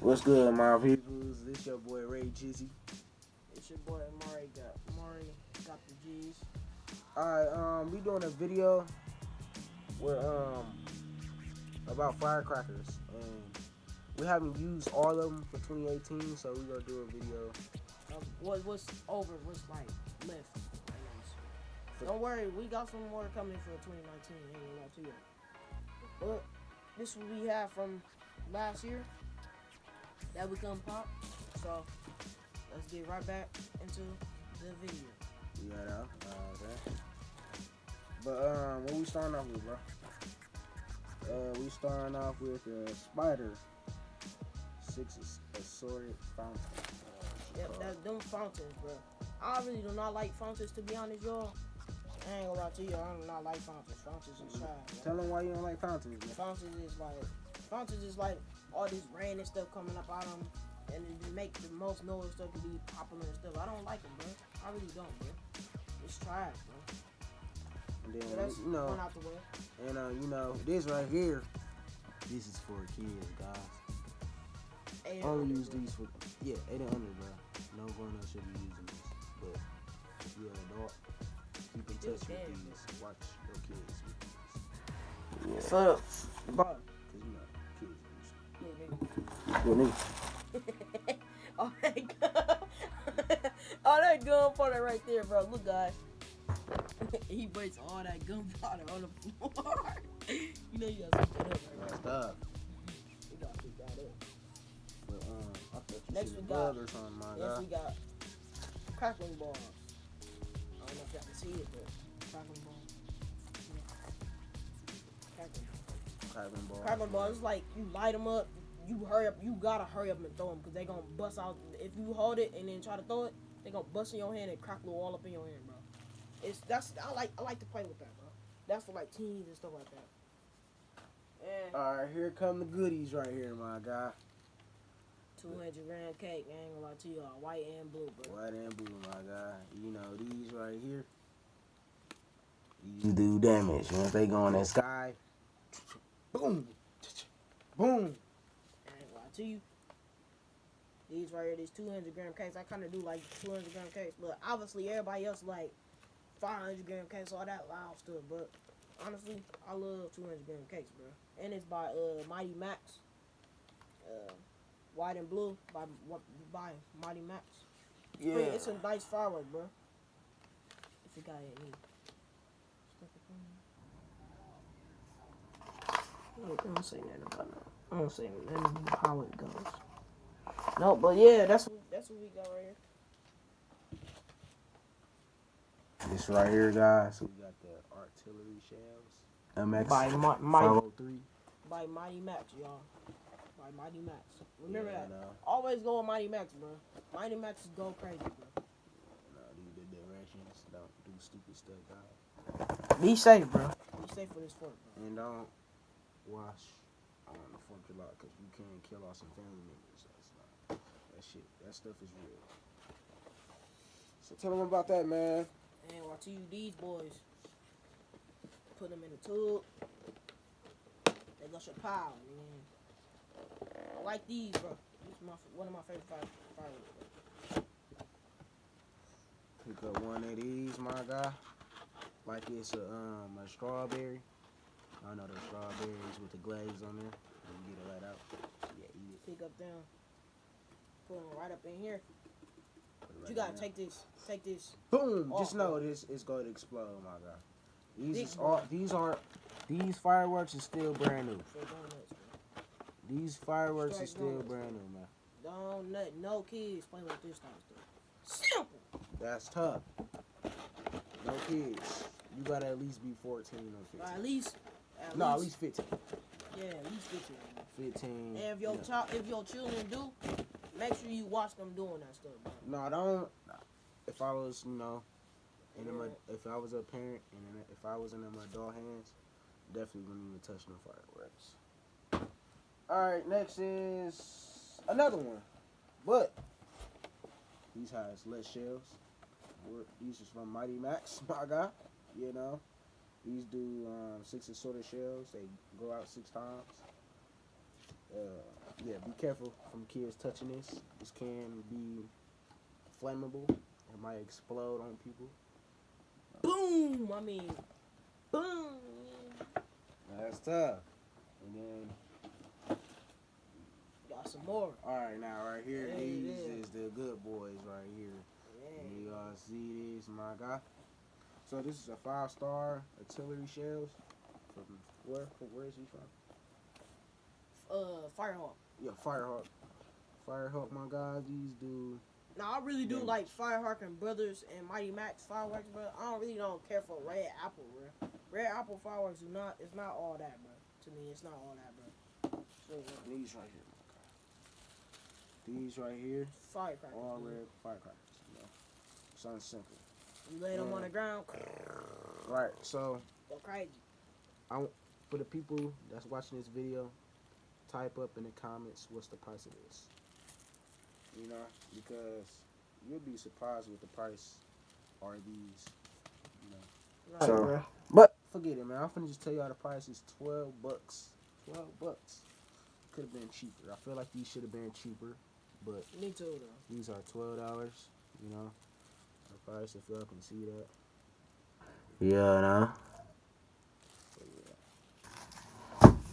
What's good, my peoples? This your boy Ray Jizzy. It's your boy Mari got the G's. Alright, we doing a video with about firecrackers, and we haven't used all of them for 2018, so we gonna do a video. What's over? What's like left? Don't worry, we got some more coming for 2019. Ain't gonna lie to you. But this what we have from last year that we come pop. So let's get right back into the video. Yeah, okay. But what we starting off with, bro? We starting off with a spider, six assorted fountain. Yep, them fountains, bro. I really do not like fountains, to be honest, y'all. I ain't gonna lie to you, I do not like fountains. Fountains is trash. Tell them why you don't like fountains, man. Fountains is like all this rain and stuff coming up out of them, and it make the most noise stuff to be popular and stuff. I don't like them, bro. I really don't, bro. It's trash, bro. And then, So that's you know, one out the way. and you know, this right here, this is for kids, guys. Only use these for 8 and under, bro. No grown up should be using this. But if you're an adult, keep in touch with these. Watch your kids with these. So, bro. Cause you know, kids use. Look, nigga. all that gunpowder right there, bro. Look, guys. He breaks all that gunpowder on the floor. You know you gotta pick that up, right? Stop. You gotta pick that up. But I thought you Next should we bug got- or something, my Yes, guy. we got crackling balls. I don't know if y'all can see it, but crackling balls. Crackling balls. Crackling ball. Crackling balls is like you light them up. You hurry up. You gotta hurry up and throw them because they gonna bust out. If you hold it and then try to throw it, they gonna bust in your hand and crackle all up in your hand, bro. I like to play with that, bro. That's for like teens and stuff like that. And Alright, here come the goodies right here, my guy. 200-gram cake. I ain't gonna lie to you, white and blue, bro. White and blue, my guy. You know, these right here, these do damage. You know, if they go in that sky, boom, boom. I ain't gonna lie to you. These right here, these 200-gram cakes, I kind of do like 200-gram cakes, but obviously everybody else like 500-gram cakes, all that loud stuff. But honestly, I love 200-gram cakes, bro. And it's by Mighty Max. White and blue by Mighty Max. Yeah. It's a nice firework, bro. If you got it, I don't say nothing about that. I don't say nothing about how it goes. No, but yeah, that's what we got right here. This right here, guys. So we got the artillery shells. MX By 503. By Mighty Max, y'all. By Mighty Max. Remember Yeah, that. no. Always go with Mighty Max, bro. Mighty Max is go crazy, bro. No, these the directions. Don't do stupid stuff, guys. Be safe, bro. Be safe for this fort, bro. And don't wash on the 4th of July because you can kill off some family members. That's not, that stuff is real. So tell them about that, man. And watch you, these boys. Put them in the tube. They go chapow, man. I like these, bro. This is one of my favorite fireworks, bro. Pick up one of these, my guy. Like it's a strawberry. I know the strawberries with the glaze on there. You can get it right out. Yeah, eat it. Pick up them. Put them right up in here. Put it right You gotta in there. take this. Boom! Oh, Just know bro. this is going to explode, my guy. These fireworks are still brand new. Straight donuts, bro. These fireworks Straight are still donuts, brand new, man. Don't let no kids play with this type of stuff. Simple. That's tough. No kids. You gotta at least be 14 or 15. At least 15. Yeah, at least 15. 15. And if your children do, make sure you watch them doing that stuff, bro. No, don't. If I was, you know, if I was a parent and if I was in them adult hands, definitely wouldn't even touch no fireworks. All right, next is another one, but these has less shells. These is from Mighty Max, my guy. You know, these do 6 assorted shells. They go out 6 times. yeah, be careful from kids touching this. This can be flammable. It might explode on people. Boom! I mean, boom! That's tough. And then, Got some more. all right, now right here, Yeah, these yeah. is the good boys right here. Yeah. You all see this, my guy. So this is a 5-star artillery shells from where? Where is he from? Firehawk. Yeah, Firehawk. Firehawk, my guys. These do. Now I really do Yeah. like Firehawk and Brothers and Mighty Max fireworks, but I don't care for Red Apple, bro. Red Apple fireworks it's not all that, bro. To me, it's not all that, bro. So, These right here, my guy. These right here, firecrackers. all man. red firecrackers. You know, something simple. You lay them on the ground, Right. So go crazy. for the people that's watching this video, type up in the comments what's the price of this. You know, because you'll be surprised with the price are these. You know. Right, So- bro. But forget it, man. I'm finna just tell y'all the price is $12. $12. Could have been cheaper. I feel like these should have been cheaper, but Me too, though. these are $12. You know, the price if y'all can see that. Yeah, no.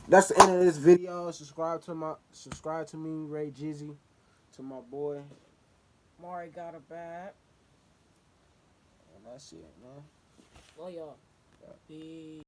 That's the end of this video. Subscribe to me, Ray Jizzy, to my boy, Mari got a bag. and that's it, man. Love y'all. Yeah. Peace.